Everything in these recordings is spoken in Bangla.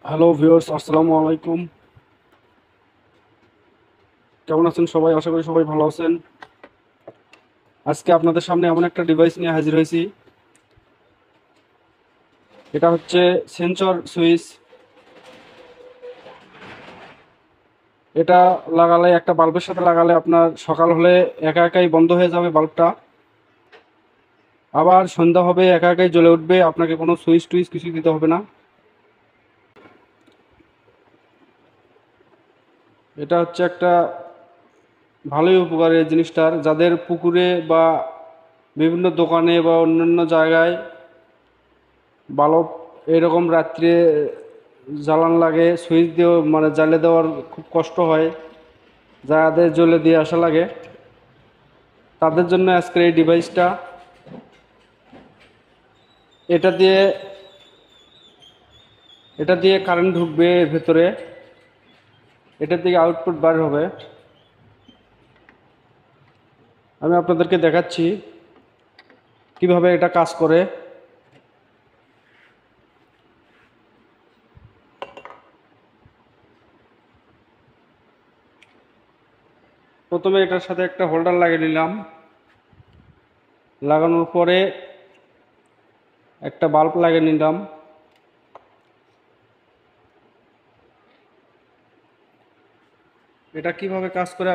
হ্যালো ভিউয়ার্স, আসসালামু আলাইকুম। কেমন আছেন সবাই? আশা করি সবাই ভালো আছেন। আজকে আপনাদের সামনে এমন একটা ডিভাইস নিয়ে হাজির হয়েছি। এটা হচ্ছে সেন্সর সুইচ। এটা লাগালে, একটা বাল্বের সাথে লাগালে আপনার সকাল হলে একা একাই বন্ধ হয়ে যাবে বাল্বটা, আবার সন্ধ্যা হবে একা একাই জ্বলে উঠবে, আপনাকে কোনো সুইচ টুইচ কিছু দিতে হবে না। এটা হচ্ছে একটা ভালোই উপকারী জিনিসটার, যাদের পুকুরে বা বিভিন্ন দোকানে বা অন্যান্য জায়গায় বাল্ব এরকম রাত্রে জ্বালান লাগে, সুইচ দিয়েও মানে জ্বালিয়ে দেওয়ার খুব কষ্ট হয়, যাদের জ্বলে দিয়ে আসা লাগে, তাদের জন্য আজকের এই ডিভাইসটা। এটা দিয়ে এটা দিয়ে কারেন্ট ঢুকবে এর ভেতরে, এটার দিকে আউটপুট বার হবে। আমি আপনাদেরকে দেখাচ্ছি কিভাবে এটা কাজ করে। প্রথমে এটার সাথে একটা হোল্ডার লাগিয়ে নিলাম, লাগানোর পরে একটা বাল্ব লাগিয়ে নিলাম। এটা কিভাবে কাজ করে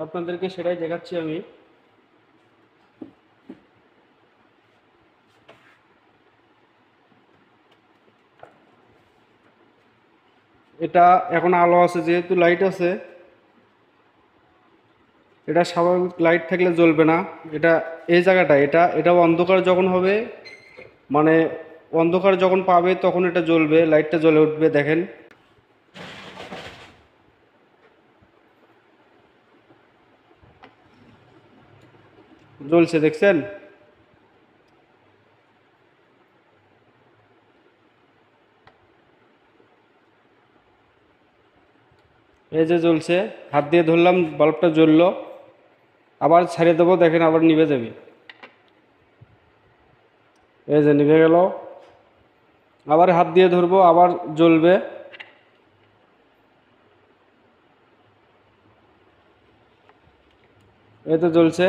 আপনাদেরকে সেটাই দেখাচ্ছি আমি। এটা এখন আলো আছে, যেহেতু লাইট আছে, এটা স্বাভাবিক লাইট থাকলে জ্বলবে না। এটা এই জায়গাটা, এটা অন্ধকার যখন হবে, মানে অন্ধকার যখন পাবে তখন এটা জ্বলবে, লাইটটা জ্বলে উঠবে। দেখেন, জ্বলছে, দেখছেন? এই যে জ্বলছে, হাত দিয়ে ধরলাম, বাল্বটা জ্বললো। আবার ছাড়িয়ে দেবো, দেখেন আবার নিভে যাবে। এই যে নিভে গেল। আবার হাত দিয়ে ধরবো, আবার জ্বলবে। এই তো জ্বলছে।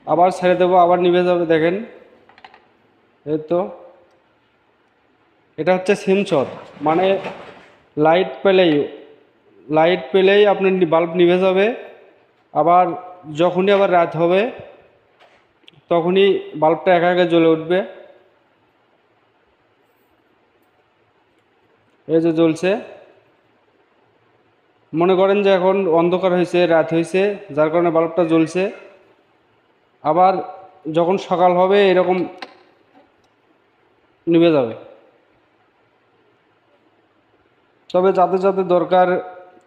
আবার ছেড়ে দেবো, আবার নিভে যাবে, দেখেন। এই তো, এটা হচ্ছে সেন্সর। মানে লাইট পেলেই লাইট পেলেই আপনার বাল্ব নিভে যাবে। আবার যখনই আবার রাত হবে তখনই বাল্বটা একা একা জ্বলে উঠবে। এই যে জ্বলছে। মনে করেন যে এখন অন্ধকার হয়েছে, রাত হয়েছে, যার কারণে বাল্বটা জ্বলছে। আবার যখন সকাল হবে এরকম নিভে যাবে। তবে যাদের যাদের দরকার,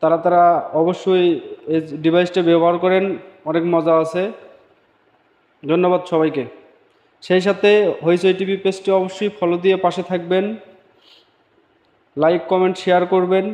তারা তারা অবশ্যই এই ডিভাইসটা ব্যবহার করেন, অনেক মজা আছে। ধন্যবাদ সবাইকে। সেই সাথে হইচই টিভি পেজটি অবশ্যই ফলো দিয়ে পাশে থাকবেন, লাইক কমেন্ট শেয়ার করবেন।